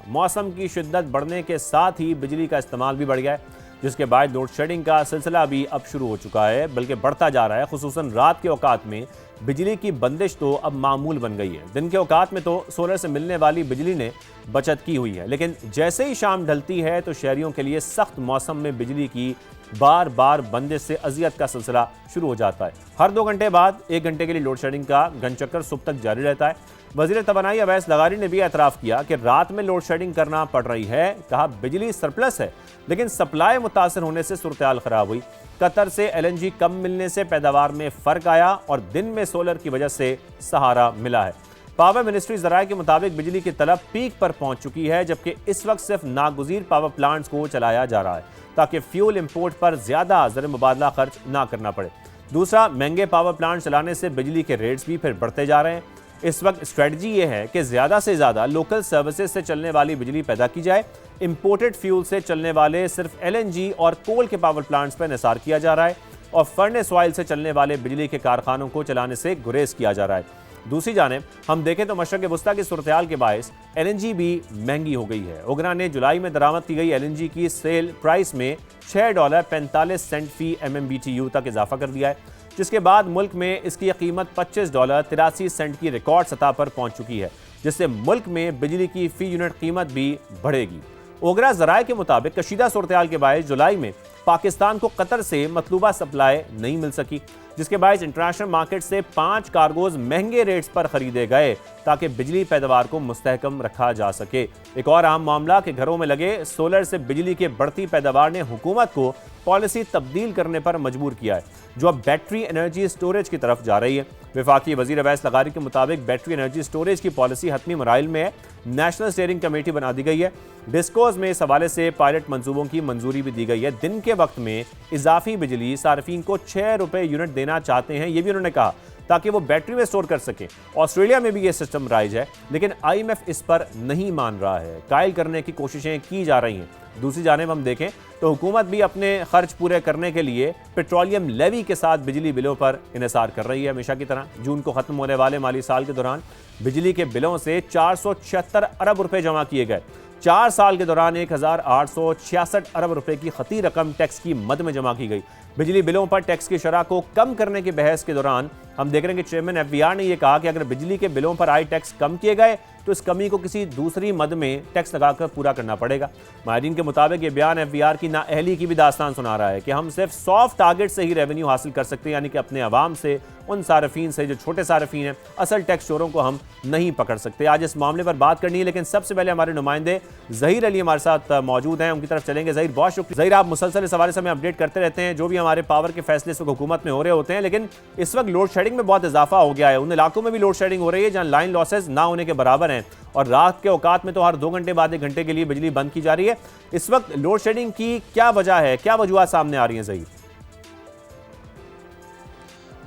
मौसम की शिद्दत बढ़ने के साथ ही बिजली का इस्तेमाल भी बढ़ गया है, जिसके बाद लोड शेडिंग का सिलसिला भी अब शुरू हो चुका है, बल्कि बढ़ता जा रहा है। खुसूसन रात के औकात में बिजली की बंदिश तो अब मामूल बन गई है। दिन के औकात में तो सोलर से मिलने वाली बिजली ने बचत की हुई है, लेकिन जैसे ही शाम ढलती है तो शहरियों के लिए सख्त मौसम में बिजली की बार बार बंदिश से अजियत का सिलसिला शुरू हो जाता है। हर 2 घंटे बाद 1 घंटे के लिए लोड शेडिंग का घनचक्कर सुबह तक जारी रहता है। वजीर तवानाई अवैस लगारी ने भी एतराफ़ किया कि रात में लोड शेडिंग करना पड़ रही है। कहा बिजली सरप्लस है, लेकिन सप्लाई मुतासर होने से सूरत हाल खराब हुई। कतर से LNG कम मिलने से पैदावार में फर्क आया और दिन में सोलर की वजह से सहारा मिला है। पावर मिनिस्ट्री ज़राए के मुताबिक बिजली की तलब पीक पर पहुंच चुकी है, जबकि इस वक्त सिर्फ नागुज़ीर पावर प्लांट्स को चलाया जा रहा है ताकि फ्यूल इंपोर्ट पर ज़्यादा ज़र मुबादला खर्च ना करना पड़े। दूसरा, महंगे पावर प्लांट चलाने से बिजली के रेट्स भी फिर बढ़ते जा रहे हैं। इस वक्त स्ट्रेटजी ये है कि ज़्यादा से ज़्यादा लोकल सर्विसेज से चलने वाली बिजली पैदा की जाए। इंपोर्टेड फ्यूल से चलने वाले सिर्फ LNG और कोल के पावर प्लांट्स पर निसार किया जा रहा है और फर्नेस ऑयल से चलने वाले बिजली के कारखानों को चलाने से गुरेज किया जा रहा है। दूसरी जानिब हम देखें तो मशरक़ वस्ता की सूरत हाल के बायस LNG भी महंगी हो गई है। ओगरा ने जुलाई में दरामद की गई LNG की सेल प्राइस में $6.45 फी MMBTU तक इजाफा कर दिया है, जिसके बाद मुल्क में इसकी कीमत $25.83 की रिकॉर्ड सतह पर पहुंच चुकी है, जिससे मुल्क में बिजली की फी यूनिट कीमत भी बढ़ेगी। ओगरा ज़राए के मुताबिक कशीदा सूरत हाल के बायस जुलाई में पाकिस्तान को कतर से मतलूबा सप्लाई नहीं मिल सकी, जिसके बायस इंटरनेशनल मार्केट से 5 कार्गोज महंगे रेट्स पर खरीदे गए ताकि बिजली पैदावार को मुस्तहकम रखा जा सके। एक और अहम मामला कि घरों में लगे सोलर से बिजली के बढ़ती पैदावार ने हुकूमत को पॉलिसी तब्दील करने पर मजबूर किया है, जो अब बैटरी एनर्जी स्टोरेज की तरफ जा रही है। वफाकी वजीर अवैस लगारी के मुताबिक बैटरी एनर्जी स्टोरेज की पॉलिसी हतमी मराइल में है। नेशनल स्टीयरिंग कमेटी बना दी गई है। डिस्कोज में इस हवाले से पायलट मंसूबों की मंजूरी भी दी गई है। दिन के वक्त में इजाफी बिजली सार्फिन को ₹6 यूनिट देना चाहते हैं, ये भी उन्होंने कहा, ताकि वो बैटरी में स्टोर कर सकें। ऑस्ट्रेलिया में भी ये सिस्टम राइज है, लेकिन IMF इस पर नहीं मान रहा है। कायल करने की कोशिशें की जा रही हैं। दूसरी जानिब हम देखें तो हुकूमत भी अपने खर्च पूरे करने के लिए पेट्रोलियम लेवी के साथ बिजली बिलों पर इन्हिसार कर रही है। हमेशा की तरह जून को खत्म होने वाले माली साल के दौरान बिजली के बिलों से 476 अरब रुपए जमा किए गए। 4 साल के दौरान 1866 अरब रुपए की खती रकम टैक्स की मद में जमा की गई। बिजली बिलों पर टैक्स की शरह को कम करने की बहस के दौरान हम देख रहे हैं कि चेयरमैन FBR ने यह कहा कि अगर बिजली के बिलों पर आए टैक्स कम किए गए तो इस कमी को किसी दूसरी मद में टैक्स लगाकर पूरा करना पड़ेगा। माहिरीन के मुताबिक ये बयान FBR की नाअहली की भी दास्तान सुना रहा है कि हम सिर्फ सॉफ्ट टारगेट से ही रेवेन्यू हासिल कर सकते हैं, यानी कि अपने अवाम से, उन सार्फिन से जो छोटे सार्फिन हैं, असल टैक्स चोरों को हम नहीं पकड़ सकते। आज इस मामले पर बात करनी है, लेकिन सबसे पहले हमारे नुमाइंदे ज़हीर अली हमारे साथ मौजूद हैं, उनकी तरफ चलेंगे। ज़हीर, बहुत शुक्रिया। ज़हीर, आप मुसलसल इस हवाले से हमें अपडेट करते रहते हैं, जो भी हमारे पावर के फैसले इस वक्त हुकूमत में हो रहे होते हैं, लेकिन इस वक्त लोड शेडिंग में बहुत इजाफा हो गया है। उन इलाकों में भी लोड शेडिंग हो रही है जहाँ लाइन लॉसेज ना होने के बराबर हैं, और रात के औकात में तो हर 2 घंटे बाद 1 घंटे के लिए बिजली बंद की जा रही है। इस वक्त लोड शेडिंग की क्या वजह है, क्या वजूहत सामने आ रही हैं ज़हीर?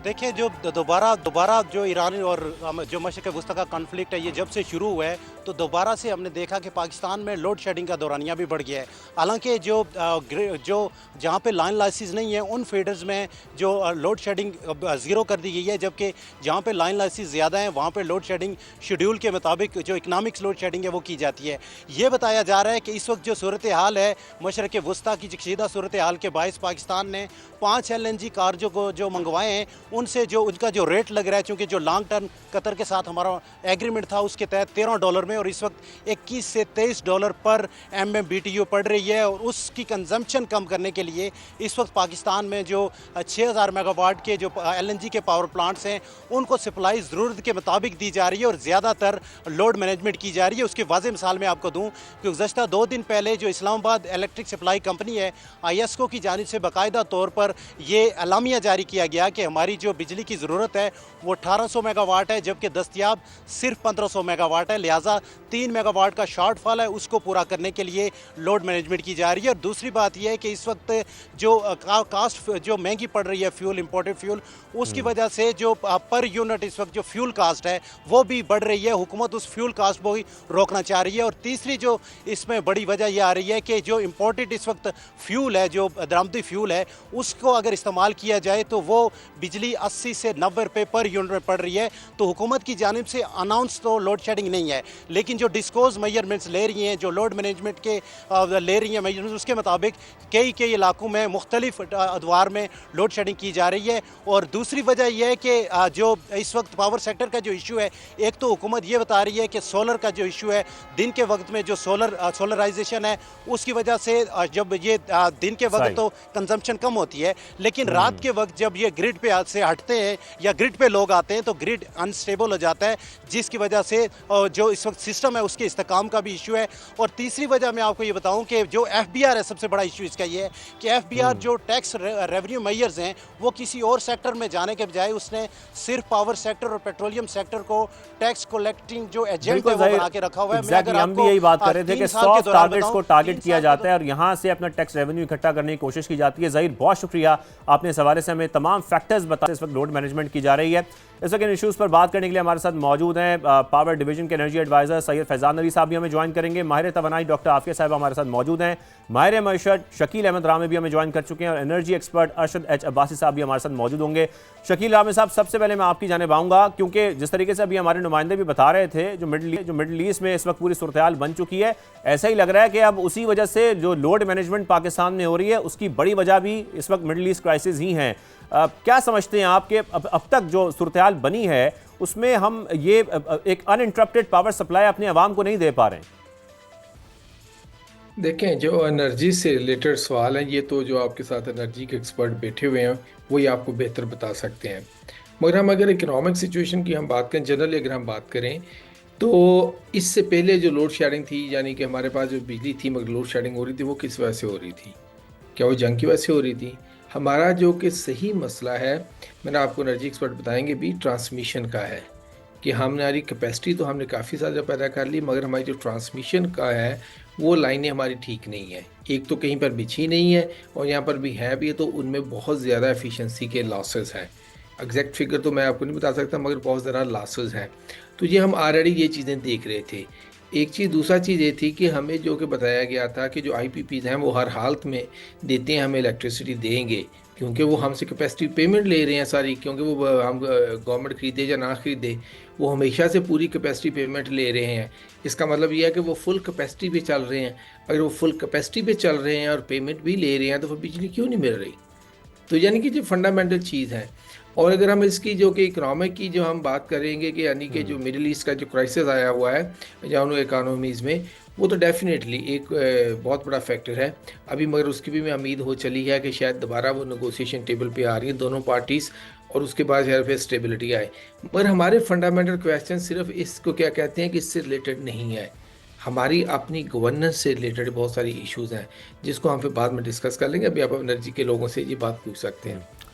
देखिए, जो दोबारा जो ईरान और जो मशरिक़ वस्ता का कॉन्फ्लिक्ट है, ये जब से शुरू हुआ है तो दोबारा से हमने देखा कि पाकिस्तान में लोड शेडिंग का दौरानिया भी बढ़ गया है। हालांकि जो जहाँ पे लाइन लाइसेंस नहीं है उन फीडर्स में जो लोड शेडिंग ज़ीरो कर दी गई है, जबकि जहाँ पे लाइन लाइसेंस ज़्यादा हैं वहाँ पे लोड शेडिंग शेड्यूल के मुताबिक जो इकनॉमिक्स लोड शेडिंग है वो की जाती है। ये बताया जा रहा है कि इस वक्त जो सूरत हाल है मशरिक़ वस्ता की कशीदा सूरत हाल के बायस पाकिस्तान ने 5 LNG कार जो मंगवाए हैं उनसे जो उनका जो रेट लग रहा है, चूँकि जो लॉन्ग टर्म कतर के साथ हमारा एग्रीमेंट था उसके तहत $13 में, और इस वक्त $21 से $23 पर MMBTU पड़ रही है। और उसकी कंजम्पशन कम करने के लिए इस वक्त पाकिस्तान में जो 6000 मेगावाट के जो LNG के पावर प्लांट्स हैं उनको सप्लाई ज़रूरत के मुताबिक दी जा रही है और ज़्यादातर लोड मैनेजमेंट की जा रही है। उसकी वाज़ेह मिसाल मैं आपको दूँ कि गुज़श्ता 2 दिन पहले जो इस्लामाबाद इलेक्ट्रिक सप्लाई कंपनी है IESCO की जानिब से बाकायदा तौर पर यह अलामिया जारी किया गया कि हमारी जो बिजली की ज़रूरत है वो 1800 मेगावाट है, जबकि दस्तयाब सिर्फ 1500 मेगावाट है। लिहाजा 3 मेगावाट का शॉर्टफॉल है, उसको पूरा करने के लिए लोड मैनेजमेंट की जा रही है। और दूसरी बात यह है कि इस वक्त जो कास्ट जो महंगी पड़ रही है फ्यूल, इंपोर्टेड फ्यूल, उसकी वजह से जो पर यूनिट इस वक्त जो फ्यूल कास्ट है वो भी बढ़ रही है। हुकूमत उस फ्यूल कास्ट को ही रोकना चाह रही है। और तीसरी जो इसमें बड़ी वजह यह आ रही है कि जो इंपोर्टेड इस वक्त फ्यूल है, जो दरामदी फ्यूल है, उसको अगर इस्तेमाल किया जाए तो वो बिजली 80 से 90 रुपये पर यूनिट में पड़ रही है। तो हुकूमत की जानिब से अनाउंस तो लोड शेडिंग नहीं है, लेकिन जो डिस्कोज मेजरमेंट्स ले रही हैं, जो लोड मैनेजमेंट के ले रही हैं मेजरमेंट्स, उसके मुताबिक कई कई इलाकों में मुख्तलिफ अदवार में लोड शेडिंग की जा रही है। और दूसरी वजह यह है कि जो इस वक्त पावर सेक्टर का जो इशू है, एक तो हुकूमत ये बता रही है कि सोलर का जो इशू है, दिन के वक्त में जो सोलराइजेशन है उसकी वजह से जब ये दिन के वक्त तो कंजम्पशन कम होती है, लेकिन रात के वक्त जब ये ग्रिड पे से हटते हैं या ग्रिड पे लोग आते हैं तो ग्रिड अनस्टेबल हो जाता है, जिसकी वजह से जो इस वक्त सिस्टम है उसके इस्तेकाम का भी इशू है। और तीसरी वजह मैं आपको ये बताऊं कि जो FBR है, सबसे बड़ा इशू इसका ये है कि FBR जो टैक्स रेवेन्यू मेजर्स हैं वो किसी और सेक्टर में जाने के बजाय उसने सिर्फ पावर सेक्टर और पेट्रोलियम सेक्टर को टैक्स कलेक्टिंग जो एजेंट है वो बना के रखा हुआ है। मैं अगर हम भी यही बात कर रहे थे कि सॉफ्ट टारगेट्स को टारगेट किया जाता है और यहां से अपना टैक्स रेवेन्यू इकट्ठा करने की कोशिश की जाती है। ज़हीर, बहुत शुक्रिया, आपने इस हवाले से हमें तमाम फैक्टर्स बताए। इस वक्त लोड मैनेजमेंट की जा रही है। इस वक्त इन इशूज़ पर बात करने के लिए हमारे साथ मौजूद हैं पावर डिवीजन के एनर्जी एडवाइजर सैयद फैजान अली साहब भी हमें ज्वाइन करेंगे। माहिर तवानाई डॉक्टर आफिया साहब हमारे साथ मौजूद हैं। माहिर मईशत शकील अहमद रामे भी हमें ज्वाइन कर चुके हैं और energy expert Arshad H Abbasi साहब भी हमारे साथ मौजूद होंगे। शकील रामे साहब, सबसे पहले मैं आपकी जानिब आऊँगा, क्योंकि जिस तरीके से अभी हमारे नुमाइंदे भी बता रहे थे, जो मिडल ईस्ट में इस वक्त पूरी सूरत-ए-हाल बन चुकी है, ऐसा ही लग रहा है कि अब उसी वजह से जो लोड मैनेजमेंट पाकिस्तान में हो रही है उसकी बड़ी वजह भी इस वक्त मिडल ईस्ट क्राइसिस ही हैं। क्या समझते हैं आप कि अब तक जो सूरत-ए-हाल बनी है उसमें हम ये एक अनइंटरप्टेड पावर सप्लाई अपने अवाम को नहीं दे पा रहे हैं? देखें, जो एनर्जी से रिलेटेड सवाल है, ये तो जो आपके साथ एनर्जी के एक्सपर्ट बैठे हुए हैं वही आपको बेहतर बता सकते हैं। मगर हम अगर इकोनॉमिक सिचुएशन की हम बात करें, जनरली अगर हम बात करें, तो इससे पहले जो लोड शेडिंग थी, यानी कि हमारे पास जो बिजली थी मगर लोड शेडिंग हो रही थी, वो किस वजह से हो रही थी? क्या वो जंग की वजह से हो रही थी? हमारा जो कि सही मसला है, मैंने आपको एनर्जी एक्सपर्ट बताएंगे भी, ट्रांसमिशन का है कि हमारी कैपेसिटी तो हमने काफ़ी ज़्यादा पैदा कर ली, मगर हमारी जो ट्रांसमिशन का है वो लाइनें हमारी ठीक नहीं है। एक तो कहीं पर बिछी नहीं है और यहाँ पर भी है भी, तो उनमें बहुत ज़्यादा एफिशिएंसी के लॉसेस हैं। एग्जैक्ट फिगर तो मैं आपको नहीं बता सकता, मगर बहुत ज़्यादा लॉसेस हैं। तो ये हम ऑलरेडी ये चीज़ें देख रहे थे। एक चीज़, दूसरा चीज़ ये थी कि हमें जो कि बताया गया था कि जो IPPs हैं वो हर हालत में देते हैं, हमें इलेक्ट्रिसिटी देंगे, क्योंकि वो हमसे कैपेसिटी पेमेंट ले रहे हैं सारी, क्योंकि वो हम गवर्नमेंट खरीदे या ना खरीदे, वो हमेशा से पूरी कैपेसिटी पेमेंट ले रहे हैं। इसका मतलब यह है कि वो फुल कैपेसिटी पे चल रहे हैं। अगर वो फुल कैपेसिटी पे चल रहे हैं और पेमेंट भी ले रहे हैं, तो फिर बिजली क्यों नहीं मिल रही? तो यानी कि जो फंडामेंटल चीज़ है। और अगर हम इसकी जो कि इकनॉमिक की जो हम बात करेंगे कि यानी कि जो मिडिल ईस्ट का जो क्राइसिस आया हुआ है या उन इकानमीज़ में, वो तो डेफिनेटली एक बहुत बड़ा फैक्टर है अभी, मगर उसकी भी मैं उम्मीद हो चली है कि शायद दोबारा वो नेगोशिएशन टेबल पे आ रही है दोनों पार्टीज़, और उसके बाद शायद फिर स्टेबिलिटी आए। मगर हमारे फंडामेंटल क्वेश्चन सिर्फ इसको क्या कहते हैं कि इससे रिलेटेड नहीं है, हमारी अपनी गवर्नेंस से रिलेटेड बहुत सारी इश्यूज़ हैं जिसको हम फिर बाद में डिस्कस कर लेंगे। अभी आप एनर्जी के लोगों से ये बात पूछ सकते हैं।